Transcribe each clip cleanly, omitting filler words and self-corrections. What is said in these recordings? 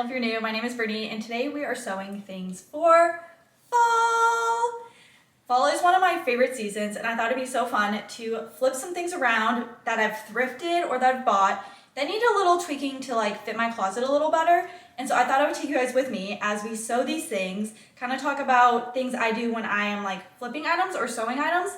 channel if you're new. My name is Brittany and today we are sewing things for fall. Fall is one of my favorite seasons and I thought it'd be so fun to flip some things around that I've thrifted or that I've bought that need a little tweaking to like fit my closet a little better. And so I thought I would take you guys with me as we sew these things, kind of talk about things I do when I am like flipping items or sewing items.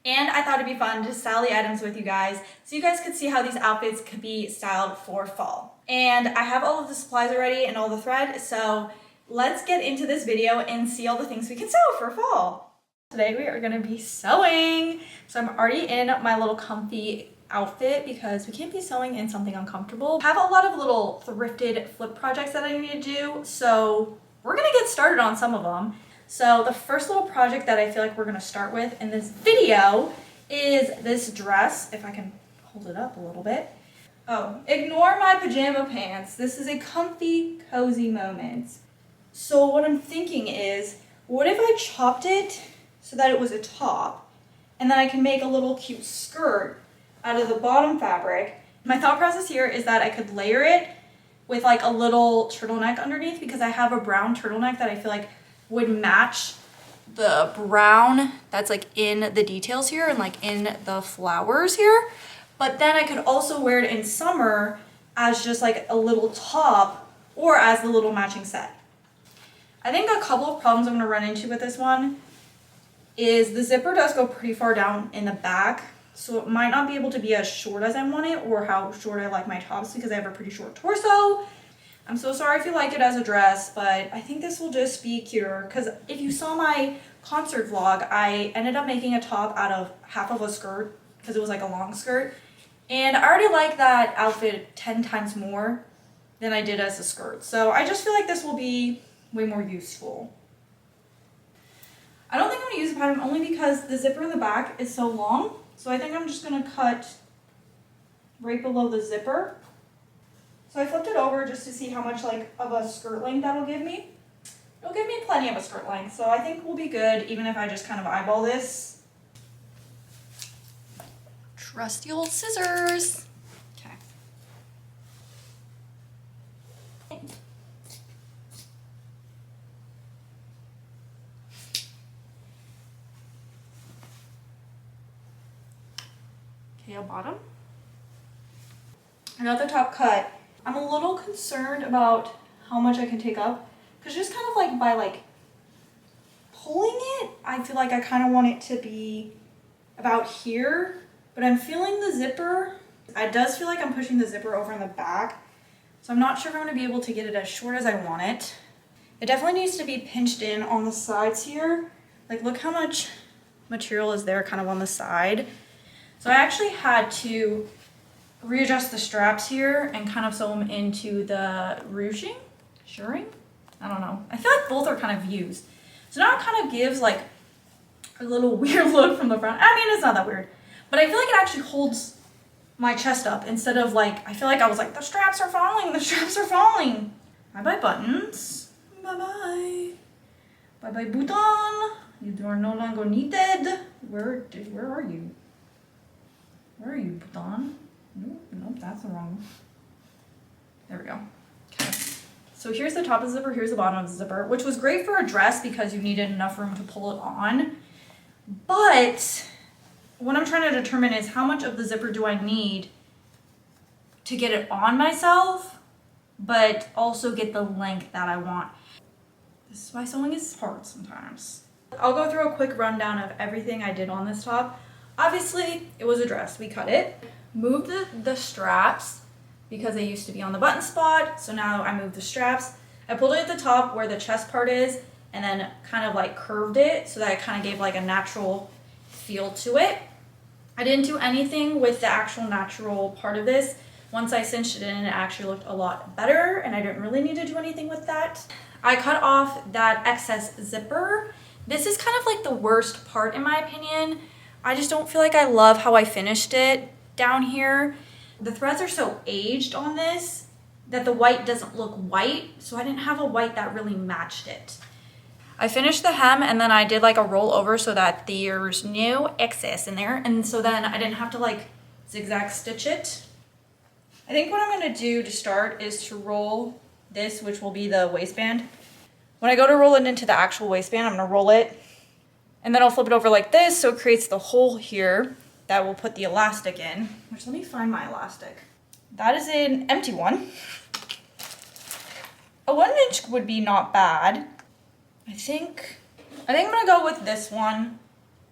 And I thought it'd be fun to style the items with you guys so you guys could see how these outfits could be styled for fall. And I have all of the supplies already and all the thread, so let's get into this video and see all the things we can sew for fall. Today we are gonna be sewing. So I'm already in my little comfy outfit because we can't be sewing in something uncomfortable. I have a lot of little thrifted flip projects that I need to do, so we're gonna get started on some of them. So the first little project that I feel like we're gonna start with in this video is this dress, if I can hold it up a little bit. Oh, ignore my pajama pants. This is a comfy, cozy moment. So what I'm thinking is, what if I chopped it so that it was a top, and then I can make a little cute skirt out of the bottom fabric? My thought process here is that I could layer it with like a little turtleneck underneath because I have a brown turtleneck that I feel like would match the brown that's like in the details here and like in the flowers here. But then I could also wear it in summer as just like a little top or as the little matching set. I think a couple of problems I'm going to run into with this one is the zipper does go pretty far down in the back, so it might not be able to be as short as I want it or how short I like my tops because I have a pretty short torso. I'm so sorry if you like it as a dress, but I think this will just be cuter because if you saw my concert vlog, I ended up making a top out of half of a skirt because it was like a long skirt. And I already like that outfit 10 times more than I did as a skirt. So I just feel like this will be way more useful. I don't think I'm gonna use the pattern only because the zipper in the back is so long. So I think I'm just gonna cut right below the zipper. So I flipped it over just to see how much like of a skirt length that'll give me. It'll give me plenty of a skirt length. So I think we'll be good even if I just kind of eyeball this. Trusty old scissors. Okay. Okay, a bottom. I got the top cut. I'm a little concerned about how much I can take up because just kind of like by like pulling it, I feel like I kind of want it to be about here. But I'm feeling the zipper. It does feel like I'm pushing the zipper over in the back. So I'm not sure if I'm gonna be able to get it as short as I want it. It definitely needs to be pinched in on the sides here. Like look how much material is there kind of on the side. So I actually had to readjust the straps here and kind of sew them into the shirring? I don't know. I feel like both are kind of used. So now it kind of gives like a little weird look from the front. I mean, it's not that weird. But I feel like it actually holds my chest up instead of like, I feel like I was like, the straps are falling, the straps are falling. Bye-bye buttons. Bye-bye. Bye-bye button. You are no longer needed. Where are you? Where are you, button? Nope, that's the wrong. There we go. Okay. So here's the top of the zipper, here's the bottom of the zipper, which was great for a dress because you needed enough room to pull it on. But what I'm trying to determine is how much of the zipper do I need to get it on myself, but also get the length that I want. This is why sewing is hard sometimes. I'll go through a quick rundown of everything I did on this top. Obviously, it was a dress. We cut it, moved the straps because they used to be on the button spot, so now I moved the straps. I pulled it at the top where the chest part is and then kind of like curved it so that it kind of gave like a natural feel to it. I didn't do anything with the actual natural part of this. Once I cinched it in, it actually looked a lot better and I didn't really need to do anything with that. I cut off that excess zipper. This is kind of like the worst part in my opinion. I just don't feel like I love how I finished it down here. The threads are so aged on this that the white doesn't look white, so I didn't have a white that really matched it. I finished the hem and then I did like a roll over so that there's no excess in there. And so then I didn't have to like zigzag stitch it. I think what I'm gonna do to start is to roll this, which will be the waistband. When I go to roll it into the actual waistband, I'm gonna roll it and then I'll flip it over like this so it creates the hole here that will put the elastic in, which let me find my elastic. That is an empty one. A 1 inch would be not bad. I think I'm gonna go with this one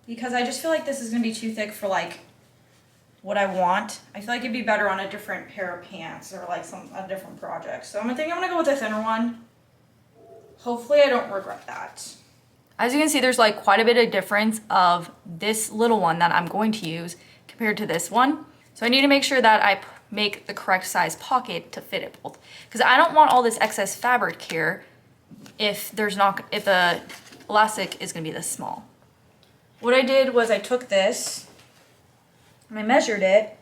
because I just feel like this is gonna be too thick for like what I want. I feel like it'd be better on a different pair of pants or like a different project. So I'm gonna go with a thinner one. Hopefully I don't regret that. As you can see, there's like quite a bit of difference of this little one that I'm going to use compared to this one. So I need to make sure that I make the correct size pocket to fit it both. Because I don't want all this excess fabric here if the elastic is gonna be this small. What I did was I took this and I measured it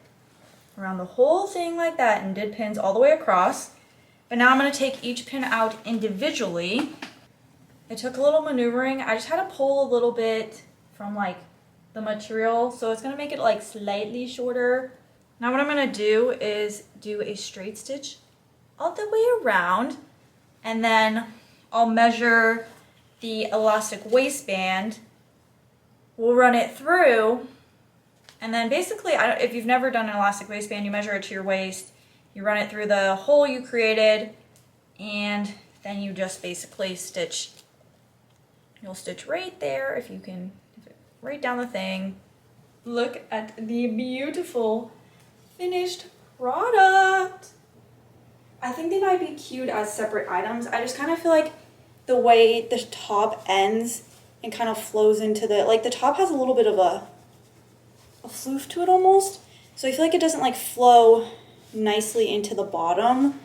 around the whole thing like that and did pins all the way across. But now I'm gonna take each pin out individually. I took a little maneuvering. I just had to pull a little bit from like the material, so it's gonna make it like slightly shorter. Now what I'm gonna do is do a straight stitch all the way around, and then I'll measure the elastic waistband. We'll run it through, and then basically, if you've never done an elastic waistband, you measure it to your waist, you run it through the hole you created, and then you just basically stitch. You'll stitch right there if you can, right down the thing. Look at the beautiful finished product. I think they might be cute as separate items. I just kind of feel like the way the top ends and kind of flows into the top has a little bit of a floof to it almost. So I feel like it doesn't like flow nicely into the bottom.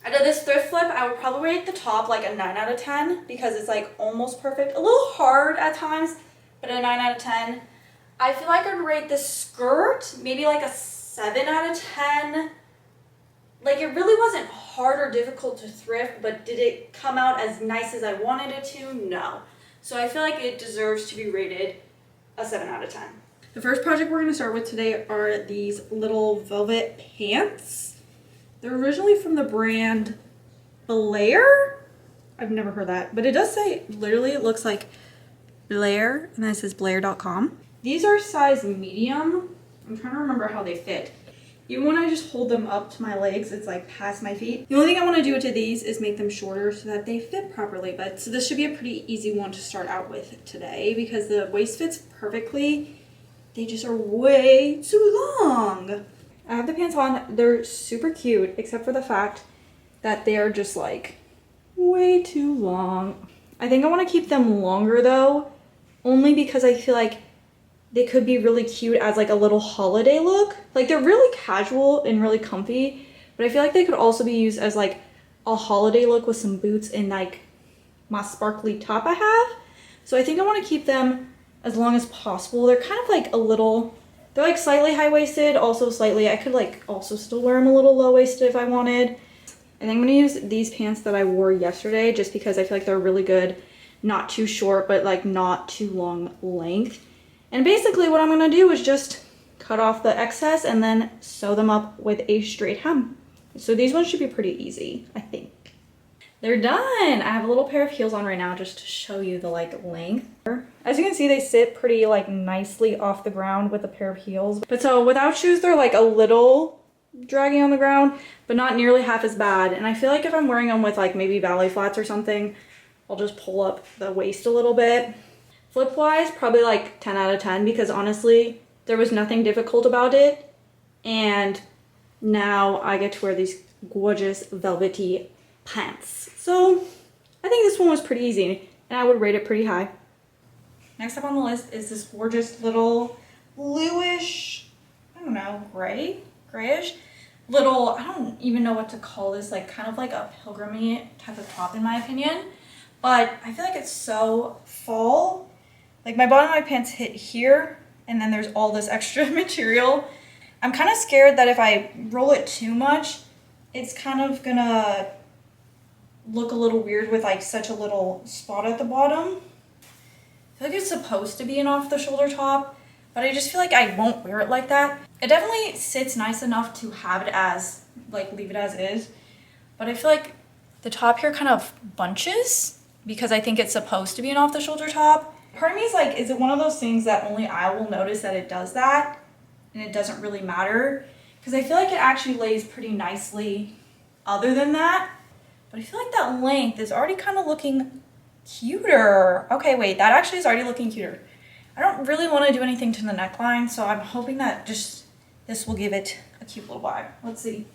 Out of this thrift flip, I would probably rate the top like a 9 out of 10 because it's like almost perfect. A little hard at times, but a 9 out of 10. I feel like I'd rate this skirt maybe like a 7 out of 10. Like it really wasn't hard or difficult to thrift, but did it come out as nice as I wanted it to? No. So I feel like it deserves to be rated a 7 out of 10. The first project we're going to start with today are these little velvet pants. They're originally from the brand Blair. I've never heard that, but it does say, literally it looks like Blair, and then it says blair.com. These are size medium. I'm trying to remember how they fit. Even when I just hold them up to my legs, it's like past my feet. The only thing I want to do to these is make them shorter so that they fit properly. But so this should be a pretty easy one to start out with today because the waist fits perfectly. They just are way too long. I have the pants on. They're super cute, except for the fact that they're just like way too long. I think I want to keep them longer though, only because I feel like they could be really cute as like a little holiday look. Like they're really casual and really comfy, but I feel like they could also be used as like a holiday look with some boots and like my sparkly top I have. So I think I want to keep them as long as possible. They're kind of like they're like slightly high-waisted, also slightly, I could like also still wear them a little low-waisted if I wanted. I think I'm gonna use these pants that I wore yesterday just because I feel like they're really good, not too short, but like not too long length. And basically what I'm gonna do is just cut off the excess and then sew them up with a straight hem. So these ones should be pretty easy, I think. They're done. I have a little pair of heels on right now just to show you the like length. As you can see, they sit pretty like nicely off the ground with a pair of heels. But so without shoes, they're like a little draggy on the ground, but not nearly half as bad. And I feel like if I'm wearing them with like maybe ballet flats or something, I'll just pull up the waist a little bit. Flip wise, probably like 10 out of 10 because honestly, there was nothing difficult about it. And now I get to wear these gorgeous velvety pants. So I think this one was pretty easy and I would rate it pretty high. Next up on the list is this gorgeous little bluish, I don't know, grayish little, I don't even know what to call this, like kind of like a pilgrimy type of top in my opinion. But I feel like it's so fall. Like my bottom of my pants hit here and then there's all this extra material. I'm kind of scared that if I roll it too much, it's kind of gonna look a little weird with like such a little spot at the bottom. I feel like it's supposed to be an off the shoulder top, but I just feel like I won't wear it like that. It definitely sits nice enough to have it as, like leave it as is, but I feel like the top here kind of bunches because I think it's supposed to be an off-the-shoulder top. Part of me is like, is it one of those things that only I will notice that it does that and it doesn't really matter? Because I feel like it actually lays pretty nicely other than that. But I feel like that length is already kind of looking cuter. Okay, wait, that actually is already looking cuter. I don't really want to do anything to the neckline, so I'm hoping that just this will give it a cute little vibe. Let's see.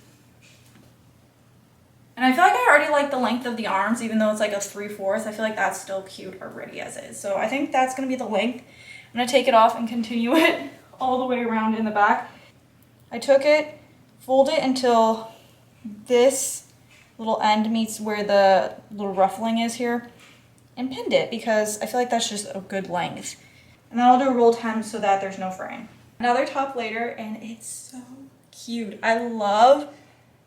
And I feel like I already like the length of the arms, even though it's like a 3/4. I feel like that's still cute already as is. So I think that's going to be the length. I'm going to take it off and continue it all the way around in the back. I took it, fold it until this little end meets where the little ruffling is here, and pinned it because I feel like that's just a good length. And then I'll do a rolled hem so that there's no fraying. Another top later, and it's so cute. I love,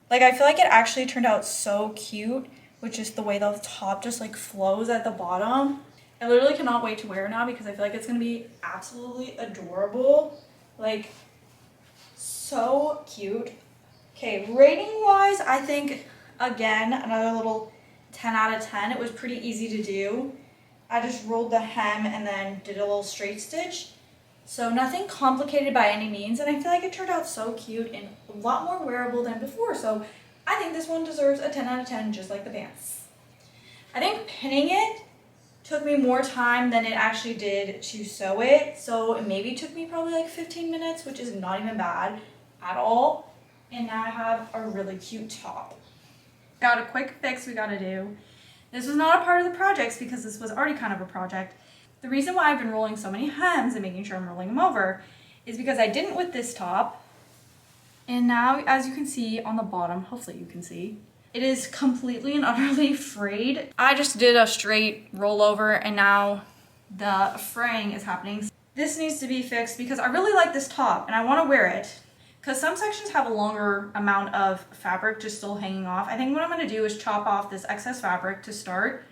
like, I feel like it actually turned out so cute with just the way the top just like flows at the bottom. I literally cannot wait to wear it now because I feel like it's gonna be absolutely adorable. Like, so cute. Okay, rating wise, I think, again, another little 10 out of 10. It was pretty easy to do. I just rolled the hem and then did a little straight stitch. So nothing complicated by any means, and I feel like it turned out so cute and a lot more wearable than before. So I think this one deserves a 10 out of 10, just like the pants. I think pinning it took me more time than it actually did to sew it. So it maybe took me probably like 15 minutes, which is not even bad at all. And now I have a really cute top. Got a quick fix we gotta do. This was not a part of the projects because this was already kind of a project. The reason why I've been rolling so many hems and making sure I'm rolling them over is because I didn't with this top. And now, as you can see on the bottom, hopefully you can see, it is completely and utterly frayed. I just did a straight rollover and now the fraying is happening. This needs to be fixed because I really like this top and I want to wear it because some sections have a longer amount of fabric just still hanging off. I think what I'm going to do is chop off this excess fabric to start,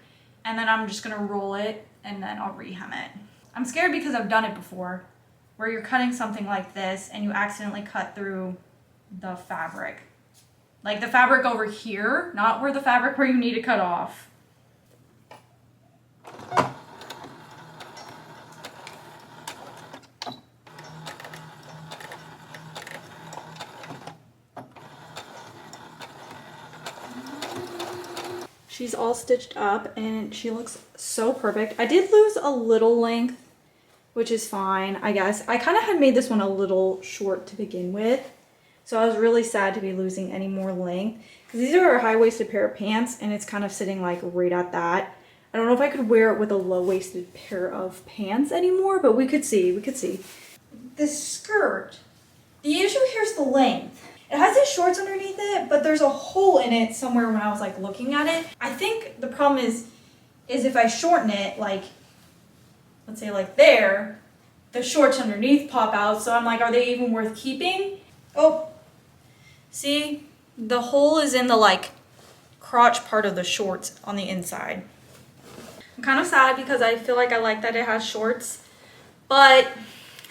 and then I'm just going to roll it and then I'll re-hem it. I'm scared because I've done it before where you're cutting something like this and you accidentally cut through the fabric. Like the fabric over here, not where the fabric where you need to cut off. She's all stitched up and she looks so perfect. I did lose a little length, which is fine, I guess. I kind of had made this one a little short to begin with, so I was really sad to be losing any more length because these are a high-waisted pair of pants and it's kind of sitting like right at that. I don't know if I could wear it with a low-waisted pair of pants anymore, but we could see, This skirt, the issue here is the length. It has these shorts underneath it, but there's a hole in it somewhere when I was like looking at it. I think the problem is if I shorten it, like, let's say like there, the shorts underneath pop out. So I'm like, are they even worth keeping? Oh, see, the hole is in the like crotch part of the shorts on the inside. I'm kind of sad because I feel like I like that it has shorts, but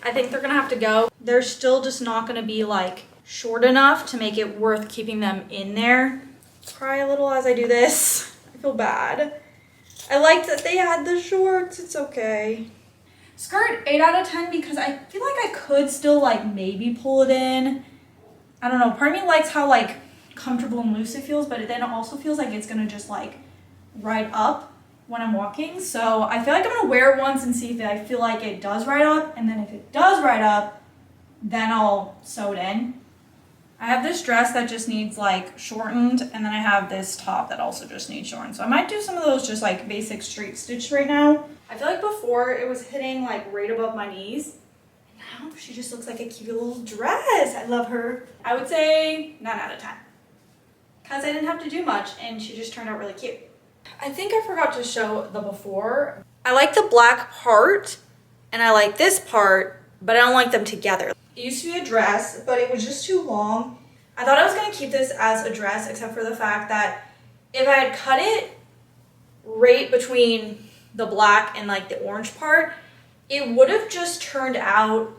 I think they're gonna have to go. They're still just not gonna be like short enough to make it worth keeping them in there. Cry a little as I do this. I feel bad. I liked that they had the shorts. It's okay. Skirt 8 out of 10 because I feel like I could still like maybe pull it in. I don't know. Part of me likes how like comfortable and loose it feels, but then it also feels like it's gonna just like ride up when I'm walking. So I feel like I'm gonna wear it once and see if I feel like it does ride up, and then if it does ride up, then I'll sew it in. I have this dress that just needs like shortened, and then I have this top that also just needs shortened. So I might do some of those just like basic straight stitch right now. I feel like before it was hitting like right above my knees. And now she just looks like a cute little dress. I love her. I would say 9 out of 10. Because I didn't have to do much and she just turned out really cute. I think I forgot to show the before. I like the black part and I like this part, but I don't like them together. It used to be a dress, but it was just too long. I thought I was going to keep this as a dress, except for the fact that if I had cut it right between the black and like the orange part, it would have just turned out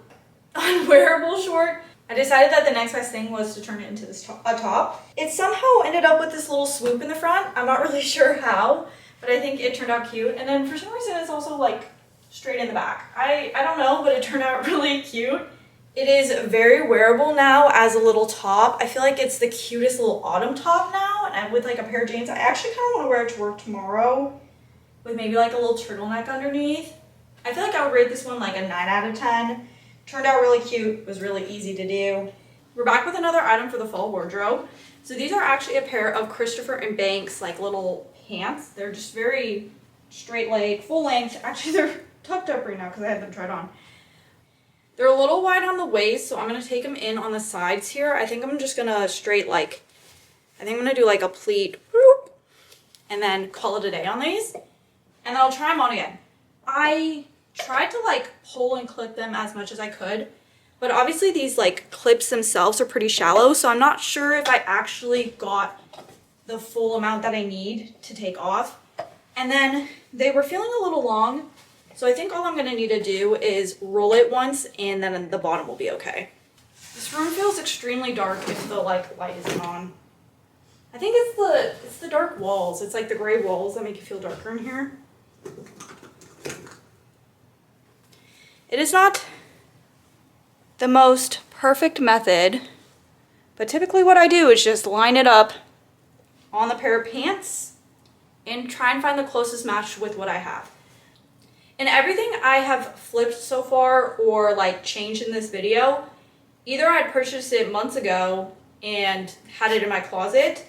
unwearable short. I I decided that the next best thing was to turn it into this a top. It somehow ended up with this little swoop in the front. I'm not really sure how, but I think it turned out cute. And then for some reason it's also like straight in the back. I don't know, but it turned out really cute. It is very wearable now as a little top. I feel like it's the cutest little autumn top now, and with like a pair of jeans. I actually kind of want to wear it to work tomorrow with maybe like a little turtleneck underneath. I feel like I would rate this one like a 9 out of 10. Turned out really cute, was really easy to do. We're back with another item for the fall wardrobe. So these are actually a pair of Christopher & Banks like little pants. They're just very straight leg, full length. Actually, they're tucked up right now because I had them tried on. They're a little wide on the waist, so I'm going to take them in on the sides here. I think I'm just going to I think I'm going to do like a pleat, whoop, and then call it a day on these. And then I'll try them on again. I tried to like pull and clip them as much as I could, but obviously these like clips themselves are pretty shallow, so I'm not sure if I actually got the full amount that I need to take off. And then they were feeling a little long, so I think all I'm going to need to do is roll it once and then the bottom will be okay. This room feels extremely dark if the like light isn't on. I think it's the dark walls. It's like the gray walls that make you feel darker in here. It is not the most perfect method, but typically what I do is just line it up on the pair of pants and try and find the closest match with what I have. And everything I have flipped so far or like changed in this video, either I'd purchased it months ago and had it in my closet,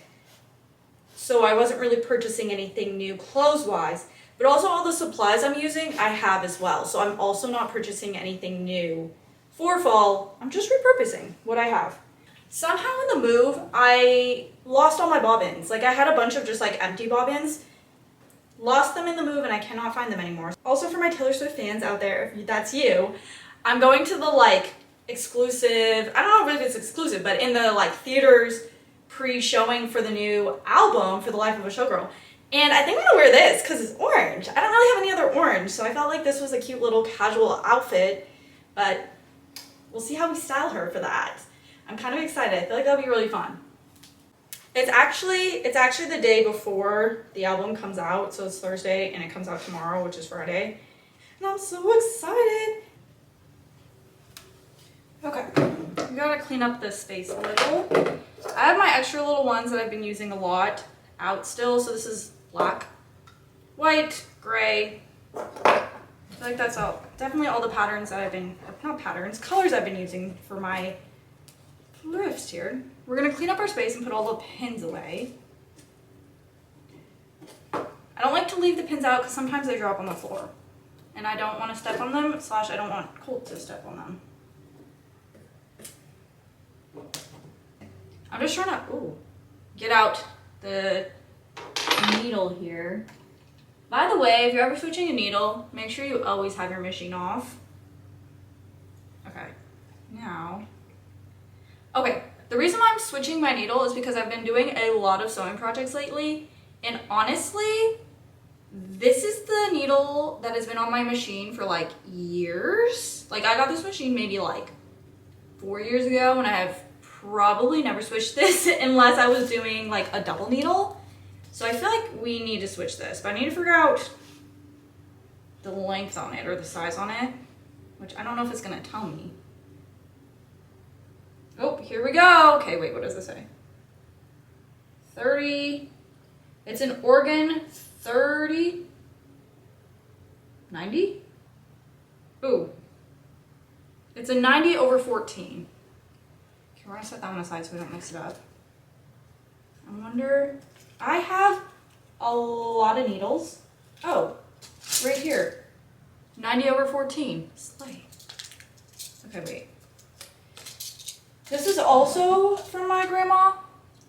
so I wasn't really purchasing anything new clothes-wise. But also all the supplies I'm using, I have as well. So I'm also not purchasing anything new for fall. I'm just repurposing what I have. Somehow in the move, I lost all my bobbins. Like I had a bunch of just like empty bobbins. Lost them in the move and I cannot find them anymore. Also for my Taylor Swift fans out there, if that's you, I'm going to the like exclusive, I don't know if it's exclusive, but in the like theaters pre-showing for the new album, For the Life of a Showgirl. And I think I'm gonna wear this because it's orange. I don't really have any other orange, so I felt like this was a cute little casual outfit, but we'll see how we style her for that. I'm kind of excited. I feel like that'll be really fun. It's actually the day before the album comes out, so it's Thursday and it comes out tomorrow, which is Friday. And I'm so excited. Okay, we gotta clean up this space a little. I have my extra little ones that I've been using a lot out still, so this is black, white, gray. I feel like that's definitely all the patterns that I've been, not patterns, colors I've been using for my thrifts here. We're gonna clean up our space and put all the pins away. I don't like to leave the pins out because sometimes they drop on the floor and I don't want to step on them, / I don't want Colt to step on them. I'm just trying to, get out the needle here. By the way, if you're ever switching a needle, make sure you always have your machine off. Okay, now, the reason why I'm switching my needle is because I've been doing a lot of sewing projects lately, and honestly, this is the needle that has been on my machine for like years. Like I got this machine maybe like 4 years ago, and I have probably never switched this unless I was doing like a double needle. So I feel like we need to switch this, but I need to figure out the length on it or the size on it, which I don't know if it's gonna tell me. Oh, here we go. Okay, wait, what does this say? 30, it's an organ 30, 90? Ooh, it's a 90/14. Okay, we're gonna set that on the side so we don't mix it up. I wonder, I have a lot of needles. Oh, right here, 90/14, slay. Okay, wait. This is also from my grandma.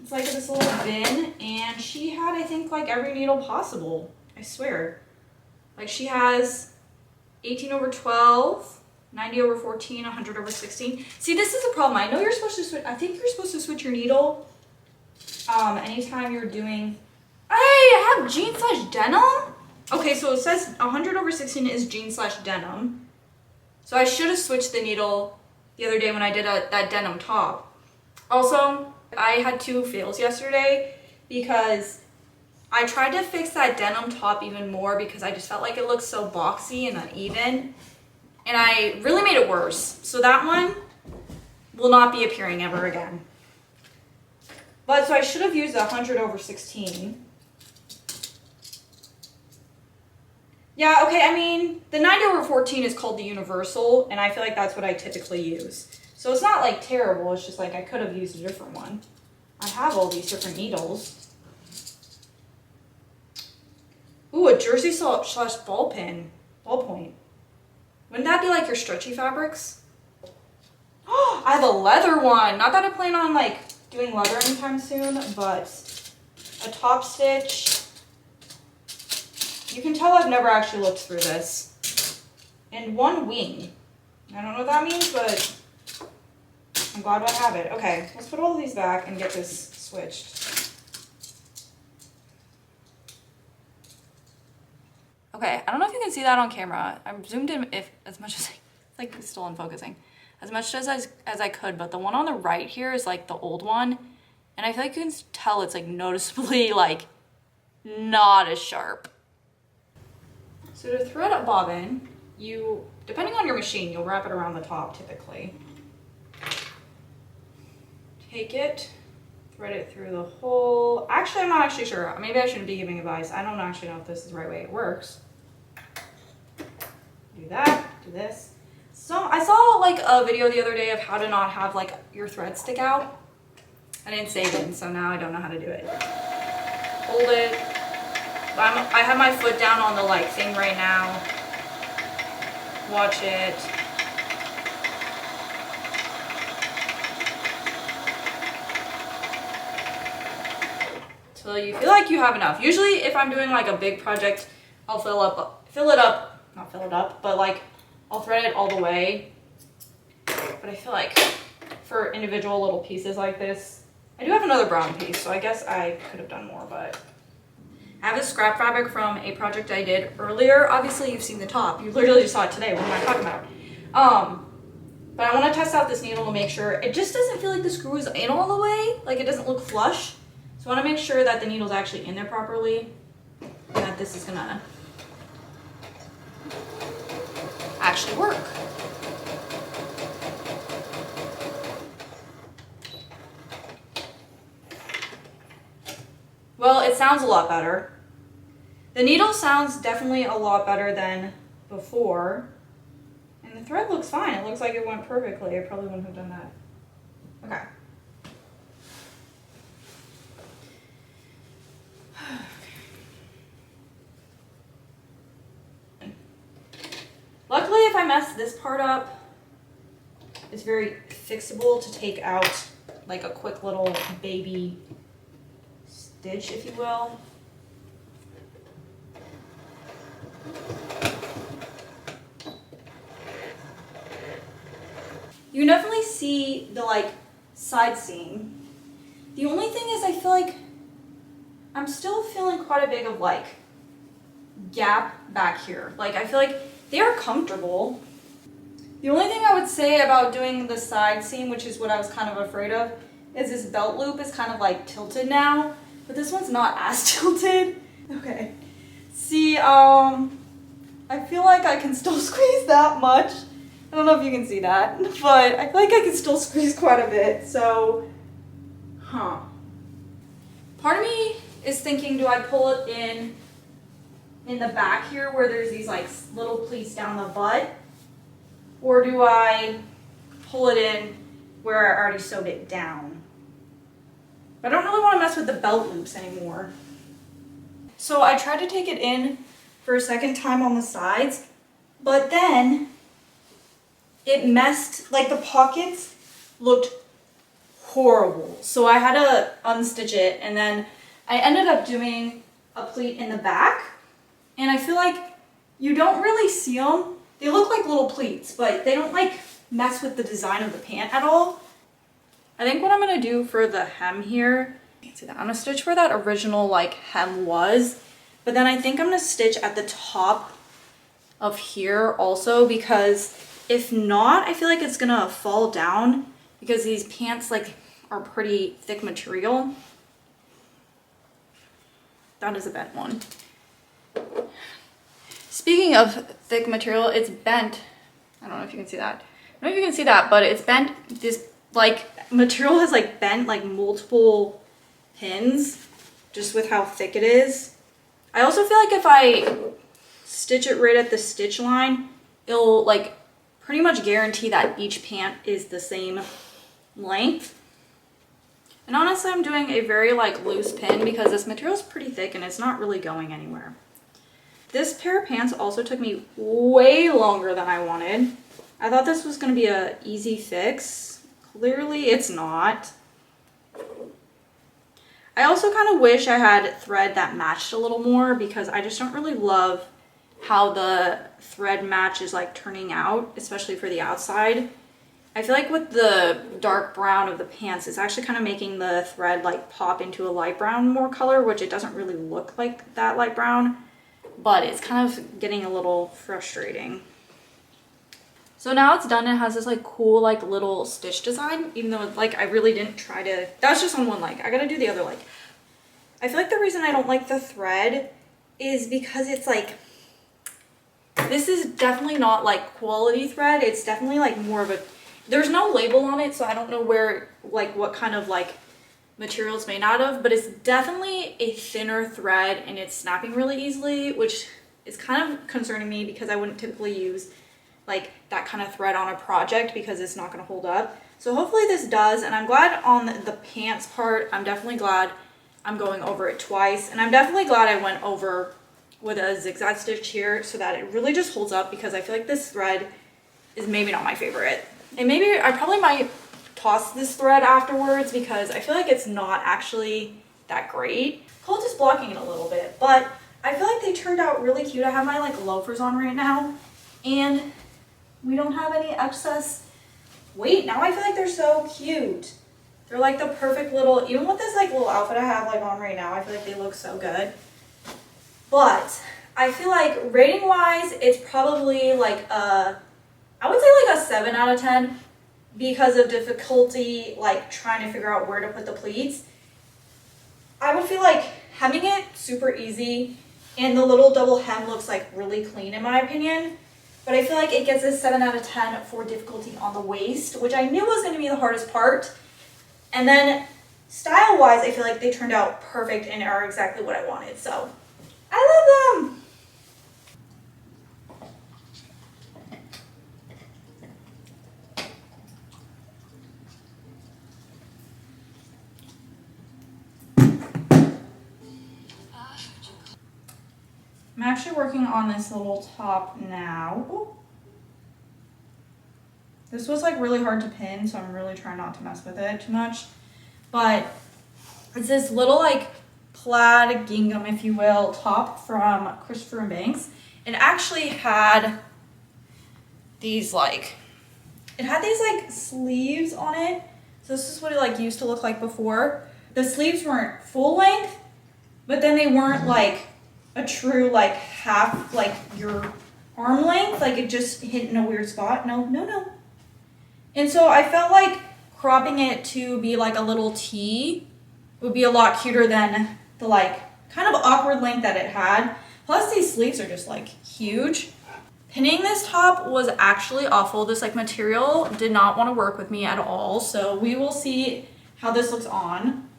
It's like this little bin, and she had, I think, like every needle possible. I swear. Like she has 18/12, 90/14, 100/16. See, this is a problem. I know you're supposed to switch. I think you're supposed to switch your needle anytime you're doing. Hey, I have jean/denim. Okay, so it says 100/16 is jean/denim. So I should have switched the needle the other day when I did that denim top. Also, I had 2 fails yesterday because I tried to fix that denim top even more because I just felt like it looked so boxy and uneven. And I really made it worse. So that one will not be appearing ever again. But so I should have used 100/16. Yeah, okay, I mean, the 90/14 is called the universal, and I feel like that's what I typically use. So it's not like terrible, it's just like I could have used a different one. I have all these different needles. Ooh, a jersey salt / ballpoint. Wouldn't that be like your stretchy fabrics? Oh, I have a leather one. Not that I plan on like doing leather anytime soon, but a top stitch. You can tell I've never actually looked through this. And 1 wing. I don't know what that means, but I'm glad I have it. Okay, let's put all of these back and get this switched. Okay, I don't know if you can see that on camera. I'm zoomed in as much as like it's still unfocusing. As much as I could, but the one on the right here is like the old one. And I feel like you can tell it's like noticeably like not as sharp. So to thread a bobbin, you, depending on your machine, you'll wrap it around the top typically. Take it, thread it through the hole. Actually, I'm not actually sure. Maybe I shouldn't be giving advice. I don't actually know if this is the right way it works. Do that, do this. So I saw like a video the other day of how to not have like your thread stick out. I didn't save it, so now I don't know how to do it. Hold it. I have my foot down on the like thing right now. Watch it. Till you feel like you have enough. Usually if I'm doing like a big project, I'll but like I'll thread it all the way. But I feel like for individual little pieces like this, I do have another brown piece, so I guess I could have done more, but I have a scrap fabric from a project I did earlier. Obviously you've seen the top. You literally just saw it today. What am I talking about? But I want to test out this needle to make sure it just doesn't feel like the screw is in all the way. Like it doesn't look flush. So I want to make sure that the needle's actually in there properly. And that this is gonna actually work. Well, it sounds a lot better. The needle sounds definitely a lot better than before. And the thread looks fine. It looks like it went perfectly. I probably wouldn't have done that. Okay. Luckily, if I mess this part up, it's very fixable to take out like a quick little baby stitch, if you will. You can definitely see the like side seam. The only thing is I feel like I'm still feeling quite a bit of like gap back here. Like I feel like they are comfortable. The only thing I would say about doing the side seam, which is what I was kind of afraid of, is this belt loop is kind of like tilted now, but this one's not as tilted. Okay. See, I feel like I can still squeeze that much. I don't know if you can see that, but I feel like I can still squeeze quite a bit, so, Part of me is thinking, do I pull it in the back here where there's these like little pleats down the butt? Or do I pull it in where I already sewed it down? But I don't really want to mess with the belt loops anymore. So I tried to take it in for a second time on the sides, but then it messed, like the pockets looked horrible. So I had to unstitch it, and then I ended up doing a pleat in the back. And I feel like you don't really see them. They look like little pleats, but they don't like mess with the design of the pant at all. I think what I'm gonna do for the hem here, you can't see that, I'm gonna stitch where that original like hem was, but then I think I'm gonna stitch at the top of here also, because If not, I feel like it's gonna fall down because these pants like are pretty thick material. That is a bent one. Speaking of thick material, it's bent. I don't know if you can see that. I don't know if you can see that, but it's bent. This like material has like bent like multiple pins just with how thick it is. I also feel like if I stitch it right at the stitch line, it'll like pretty much guarantee that each pant is the same length. And honestly, I'm doing a very like loose pin because this material is pretty thick and it's not really going anywhere. This pair of pants also took me way longer than I wanted. I thought this was going to be an easy fix. Clearly it's not. I also kind of wish I had thread that matched a little more because I just don't really love how the thread match is like turning out, especially for the outside. I feel like with the dark brown of the pants, it's actually kind of making the thread like pop into a light brown more color, which it doesn't really look like that light brown, but it's kind of getting a little frustrating. So now it's done. It has this like cool like little stitch design, even though like I really didn't try to, that's just on one leg. I gotta do the other leg. I feel like the reason I don't like the thread is because it's like, this is definitely not like quality thread. It's definitely like more of a, there's no label on it, so I don't know where, like what kind of like material it's made out of, but it's definitely a thinner thread and it's snapping really easily, which is kind of concerning me because I wouldn't typically use like that kind of thread on a project because it's not going to hold up. So hopefully this does, and I'm glad on the pants part, I'm definitely glad I'm going over it twice, and I'm definitely glad I went over with a zigzag stitch here so that it really just holds up because I feel like this thread is maybe not my favorite. And maybe I probably might toss this thread afterwards because I feel like it's not actually that great. Cold is blocking it a little bit, but I feel like they turned out really cute. I have my like loafers on right now and we don't have any excess weight. Now I feel like they're so cute. They're like the perfect little, even with this like little outfit I have like on right now, I feel like they look so good. But I feel like rating wise, it's probably like a, I would say like a 7 out of 10 because of difficulty like trying to figure out where to put the pleats. I would feel like hemming it super easy and the little double hem looks like really clean in my opinion. But I feel like it gets a 7 out of 10 for difficulty on the waist, which I knew was going to be the hardest part. And then style wise, I feel like they turned out perfect and are exactly what I wanted. So I love them. I'm actually working on this little top now. Ooh. This was like really hard to pin, so I'm really trying not to mess with it too much. But it's this little like plaid gingham, if you will, top from Christopher & Banks. It actually had these like, it had these like sleeves on it. So this is what it like used to look like before. The sleeves weren't full length, but then they weren't like a true like half like your arm length, like it just hit in a weird spot. No. And so I felt like cropping it to be like a little tee would be a lot cuter than the like kind of awkward length that it had. Plus these sleeves are just like huge. Pinning this top was actually awful. This like material did not want to work with me at all. So we will see how this looks on.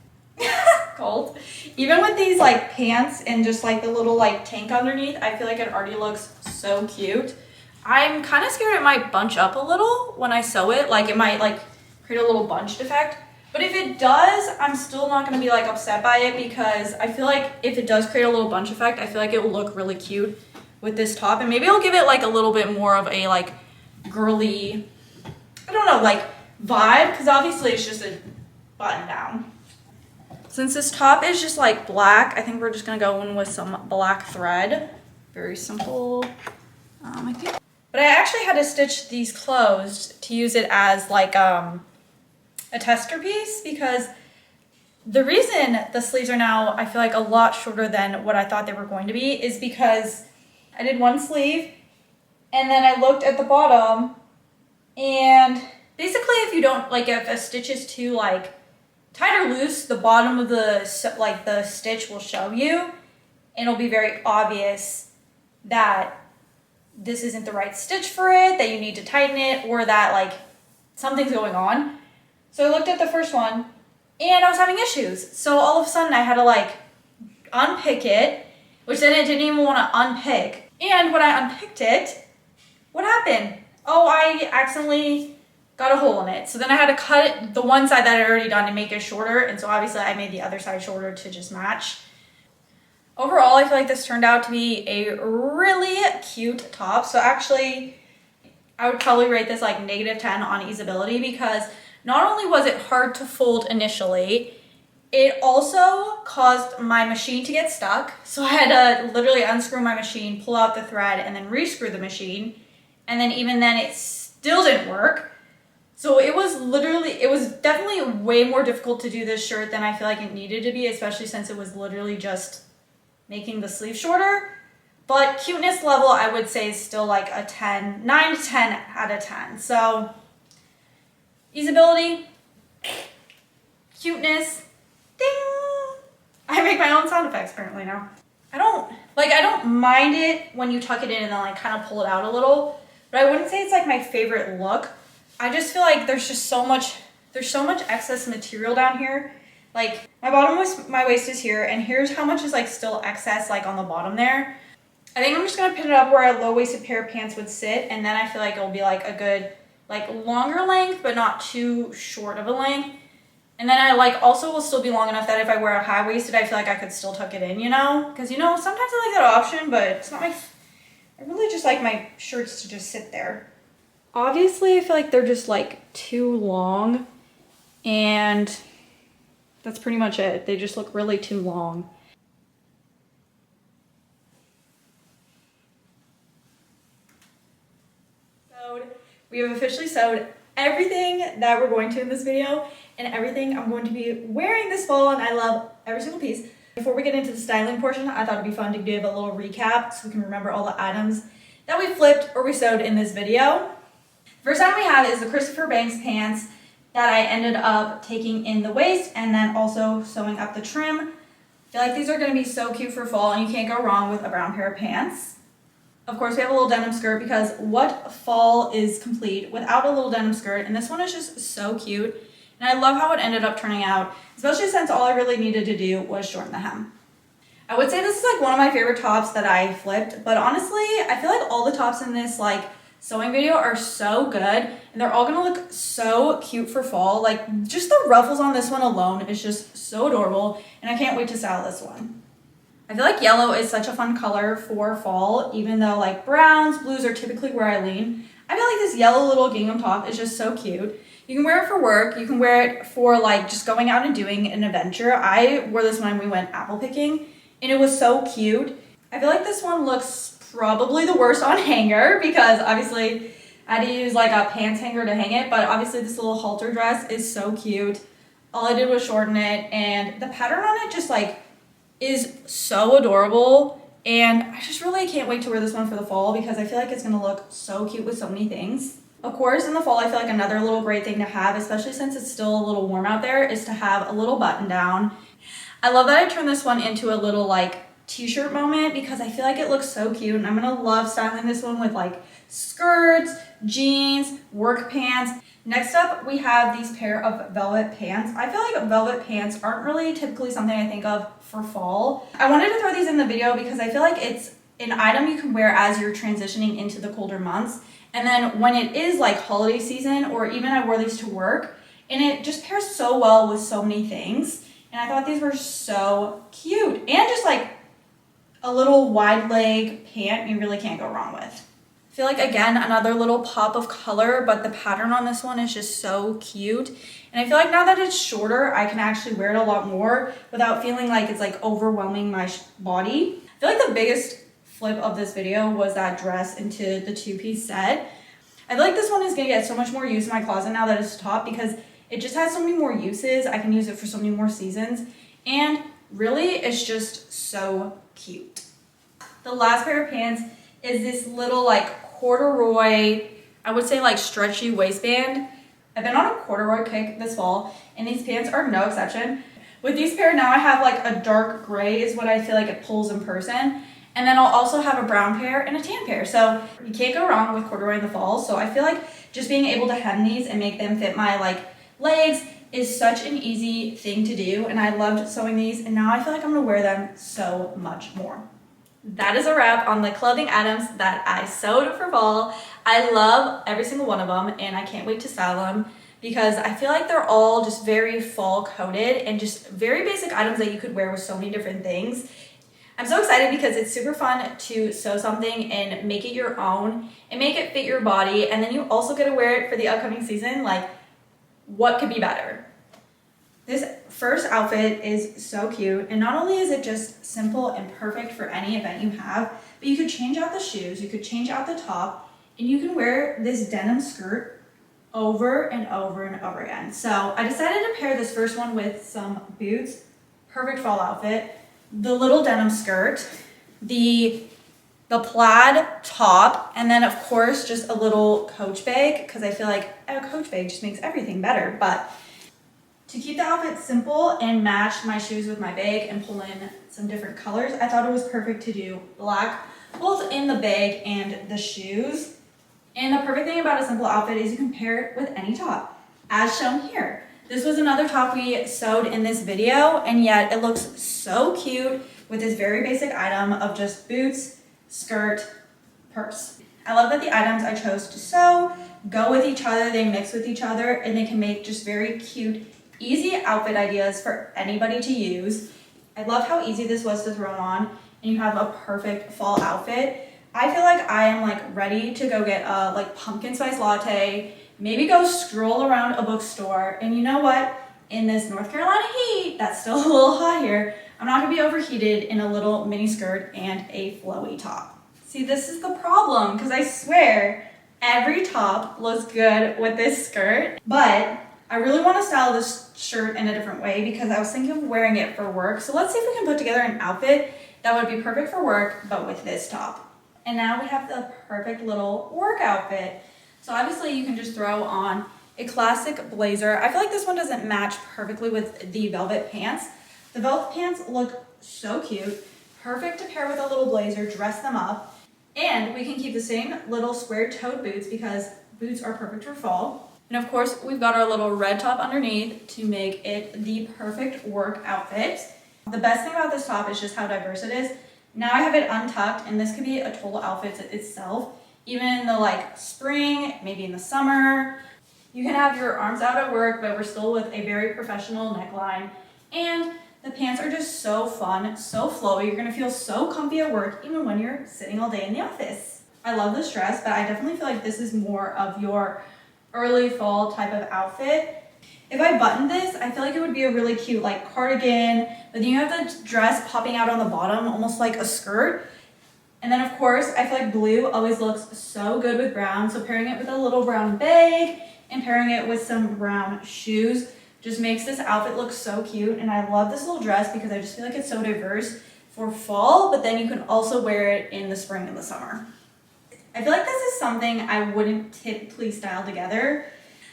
Cold. Even with these like pants and just like the little like tank underneath, I feel like it already looks so cute. I'm kind of scared it might bunch up a little when I sew it. Like it might like create a little bunched effect. But if it does, I'm still not going to be like upset by it because I feel like if it does create a little bunch effect, I feel like it will look really cute with this top. And maybe I'll give it like a little bit more of a like girly, I don't know, like vibe, because obviously it's just a button down. Since this top is just like black, I think we're just going to go in with some black thread. Very simple, I think. But I actually had to stitch these closed to use it as like a tester piece because the reason the sleeves are now, I feel like a lot shorter than what I thought they were going to be is because I did one sleeve and then I looked at the bottom And basically if you don't, like if a stitch is too like tight or loose, the bottom of the stitch will show you, and it'll be very obvious that this isn't the right stitch for it, that you need to tighten it, or that like something's going on. So I looked at the first one and I was having issues. So all of a sudden I had to like unpick it, which then it didn't even want to unpick. And when I unpicked it, what happened? Oh, I accidentally got a hole in it. So then I had to cut the one side that I had already done and make it shorter. And so obviously I made the other side shorter to just match. Overall, I feel like this turned out to be a really cute top. So actually, I would probably rate this like -10 on easeability, because not only was it hard to fold initially, it also caused my machine to get stuck. So I had to literally unscrew my machine, pull out the thread, and then rescrew the machine. And then even then it still didn't work. So it was definitely way more difficult to do this shirt than I feel like it needed to be, especially since it was literally just making the sleeve shorter. But cuteness level, I would say, is still like a 9 to 10 out of 10. So easeability, cuteness, ding. I make my own sound effects apparently now. I don't mind it when you tuck it in and then like kind of pull it out a little, but I wouldn't say it's like my favorite look. I just feel like there's so much excess material down here. Like my waist is here, and here's how much is like still excess like on the bottom there. I think I'm just gonna pin it up where a low-waisted pair of pants would sit, and then I feel like it'll be like a good like longer length but not too short of a length. And then I like also will still be long enough that if I wear a high-waisted, I feel like I could still tuck it in, you know? Because you know, sometimes I like that option, but it's not I really just like my shirts to just sit there. Obviously, I feel like they're just like too long, and that's pretty much it. They just look really too long. We have officially sewed everything that we're going to in this video and everything I'm going to be wearing this fall, and I love every single piece. Before we get into the styling portion, I thought it'd be fun to give a little recap so we can remember all the items that we flipped or we sewed in this video. First item we have is the Christopher Banks pants that I ended up taking in the waist and then also sewing up the trim. I feel like these are going to be so cute for fall, and you can't go wrong with a brown pair of pants. Of course, we have a little denim skirt, because what fall is complete without a little denim skirt? And this one is just so cute. And I love how it ended up turning out, especially since all I really needed to do was shorten the hem. I would say this is like one of my favorite tops that I flipped, but honestly, I feel like all the tops in this like sewing video are so good, and they're all gonna look so cute for fall. Like just the ruffles on this one alone is just so adorable, and I can't wait to style this one. I feel like yellow is such a fun color for fall, even though like browns, blues are typically where I lean. I feel like this yellow little gingham top is just so cute. You can wear it for work, you can wear it for like just going out and doing an adventure. I wore this when we went apple picking, and it was so cute. I feel like this one looks probably the worst on hanger, because obviously I had to use like a pants hanger to hang it, but obviously this little halter dress is so cute. All I did was shorten it, and the pattern on it just like is so adorable, and I just really can't wait to wear this one for the fall, because I feel like it's gonna look so cute with so many things. Of course, in the fall, I feel like another little great thing to have, especially since it's still a little warm out there, is to have a little button down. I love that I turned this one into a little like t-shirt moment, because I feel like it looks so cute, and I'm gonna love styling this one with like skirts, jeans, work pants. Next up, we have these pair of velvet pants. I feel like velvet pants aren't really typically something I think of for fall. I wanted to throw these in the video because I feel like it's an item you can wear as you're transitioning into the colder months. And then when it is like holiday season, or even I wore these to work, and it just pairs so well with so many things. And I thought these were so cute. And just like a little wide leg pant you really can't go wrong with. I feel like, again, another little pop of color, but the pattern on this one is just so cute. And I feel like now that it's shorter, I can actually wear it a lot more without feeling like it's like overwhelming my body. I feel like the biggest flip of this video was that dress into the two-piece set. I feel like this one is gonna get so much more use in my closet now that it's a top, because it just has so many more uses. I can use it for so many more seasons. And really, it's just so cute. The last pair of pants is this little like corduroy, I would say like stretchy waistband. I've been on a corduroy kick this fall, and these pants are no exception. With these pair now, I have like a dark gray is what I feel like it pulls in person. And then I'll also have a brown pair and a tan pair. So you can't go wrong with corduroy in the fall. So I feel like just being able to hem these and make them fit my like legs is such an easy thing to do. And I loved sewing these, and now I feel like I'm gonna wear them so much more. That is a wrap on the clothing items that I sewed for fall. I love every single one of them, and I can't wait to style them because I feel like they're all just very fall coated and just very basic items that you could wear with so many different things. I'm so excited because it's super fun to sew something and make it your own and make it fit your body, and then you also get to wear it for the upcoming season. Like, what could be better? This first outfit is so cute, and not only is it just simple and perfect for any event you have, but you could change out the shoes, you could change out the top, and you can wear this denim skirt over and over and over again. So I decided to pair this first one with some boots, perfect fall outfit, the little denim skirt, the plaid top, and then of course just a little Coach bag, because I feel like a Coach bag just makes everything better. But to keep the outfit simple and match my shoes with my bag and pull in some different colors, I thought it was perfect to do black, both in the bag and the shoes. And the perfect thing about a simple outfit is you can pair it with any top, as shown here. This was another top we sewed in this video, and yet it looks so cute with this very basic item of just boots, skirt, purse. I love that the items I chose to sew go with each other, they mix with each other, and they can make just very cute, easy outfit ideas for anybody to use. I love how easy this was to throw on, and you have a perfect fall outfit. I feel like I am like ready to go get a like pumpkin spice latte, maybe go stroll around a bookstore, and you know what? In this North Carolina heat, that's still a little hot here, I'm not gonna be overheated in a little mini skirt and a flowy top. See, this is the problem, because I swear every top looks good with this skirt, but I really want to style this shirt in a different way because I was thinking of wearing it for work. So let's see if we can put together an outfit that would be perfect for work, but with this top. And now we have the perfect little work outfit. So obviously you can just throw on a classic blazer. I feel like this one doesn't match perfectly with the velvet pants. The velvet pants look so cute, perfect to pair with a little blazer, dress them up. And we can keep the same little square-toed boots because boots are perfect for fall. And of course, we've got our little red top underneath to make it the perfect work outfit. The best thing about this top is just how diverse it is. Now I have it untucked, and this could be a total outfit itself. Even in the like spring, maybe in the summer. You can have your arms out at work, but we're still with a very professional neckline. And the pants are just so fun, so flowy. You're gonna feel so comfy at work, even when you're sitting all day in the office. I love this dress, but I definitely feel like this is more of your early fall type of outfit. If I buttoned this, I feel like it would be a really cute like cardigan, but then you have the dress popping out on the bottom, almost like a skirt. And then of course, I feel like blue always looks so good with brown, so pairing it with a little brown bag and pairing it with some brown shoes just makes this outfit look so cute. And I love this little dress because I just feel like it's so diverse for fall, but then you can also wear it in the spring and the summer. I feel like this is something I wouldn't typically style together.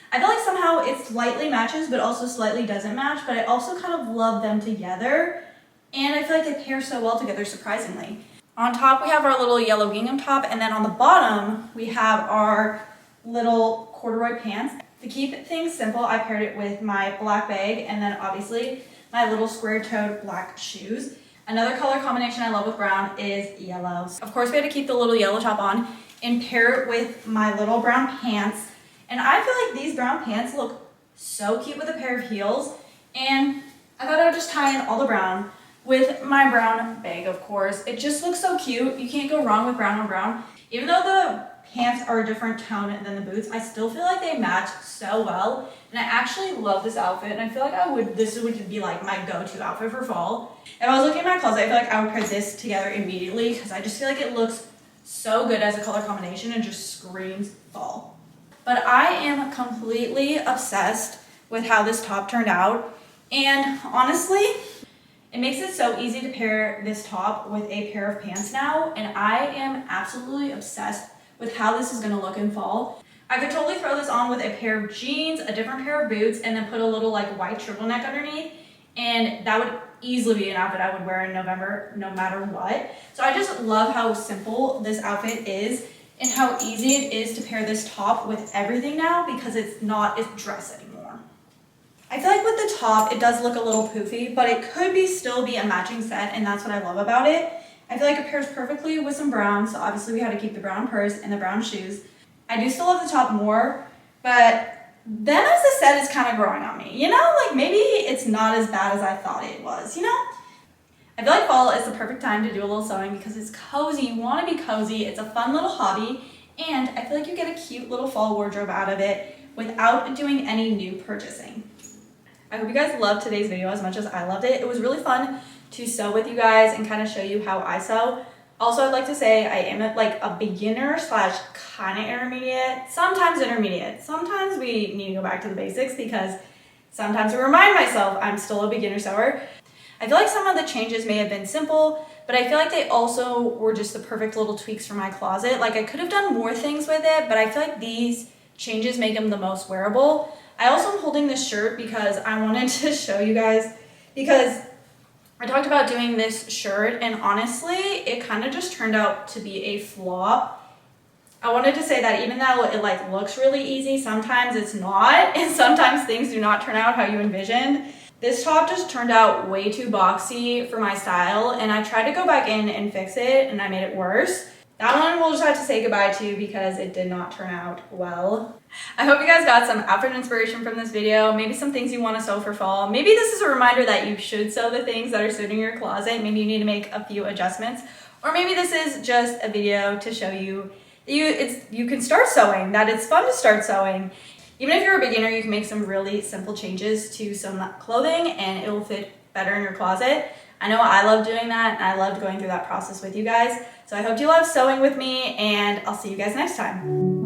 I feel like somehow it slightly matches, but also slightly doesn't match, but I also kind of love them together. And I feel like they pair so well together, surprisingly. On top, we have our little yellow gingham top, and then on the bottom, we have our little corduroy pants. To keep things simple, I paired it with my black bag, and then obviously my little square-toed black shoes. Another color combination I love with brown is yellow. Of course, we had to keep the little yellow top on and pair it with my little brown pants. And I feel like these brown pants look so cute with a pair of heels. And I thought I would just tie in all the brown with my brown bag, of course. It just looks so cute. You can't go wrong with brown on brown. Even though the pants are a different tone than the boots, I still feel like they match so well. And I actually love this outfit, and I feel like this would be like my go-to outfit for fall. If I was looking at my closet, I feel like I would pair this together immediately because I just feel like it looks so good as a color combination and just screams fall. But I am completely obsessed with how this top turned out. And honestly, it makes it so easy to pair this top with a pair of pants now. And I am absolutely obsessed with how this is gonna look in fall. I could totally throw this on with a pair of jeans, a different pair of boots, and then put a little like white turtleneck underneath. And that would easily be an outfit I would wear in November no matter what. So I just love how simple this outfit is and how easy it is to pair this top with everything now because it's not a dress anymore. I feel like with the top, it does look a little poofy, but it could still be a matching set, and that's what I love about it. I feel like it pairs perfectly with some brown, so obviously we had to keep the brown purse and the brown shoes. I do still love the top more, but then as the set is kind of growing on me, you know, like maybe it's not as bad as I thought it was, you know? I feel like fall is the perfect time to do a little sewing because it's cozy. You want to be cozy. It's a fun little hobby, and I feel like you get a cute little fall wardrobe out of it without doing any new purchasing. I hope you guys loved today's video as much as I loved it. It was really fun to sew with you guys and kind of show you how I sew. Also, I'd like to say I am like a beginner slash kind of intermediate, sometimes intermediate. Sometimes we need to go back to the basics because sometimes I remind myself I'm still a beginner sewer. I feel like some of the changes may have been simple, but I feel like they also were just the perfect little tweaks for my closet. Like I could have done more things with it, but I feel like these changes make them the most wearable. I also am holding this shirt because I wanted to show you guys because I talked about doing this shirt and honestly, it kind of just turned out to be a flop. I wanted to say that even though it like looks really easy, sometimes it's not, and sometimes things do not turn out how you envisioned. This top just turned out way too boxy for my style, and I tried to go back in and fix it, and I made it worse. That one we'll just have to say goodbye to because it did not turn out well. I hope you guys got some outfit inspiration from this video, maybe some things you want to sew for fall. Maybe this is a reminder that you should sew the things that are sitting in your closet. Maybe you need to make a few adjustments. Or maybe this is just a video to show you that you can start sewing, that it's fun to start sewing. Even if you're a beginner, you can make some really simple changes to some clothing and it will fit better in your closet. I know I love doing that and I loved going through that process with you guys. So I hope you love sewing with me and I'll see you guys next time.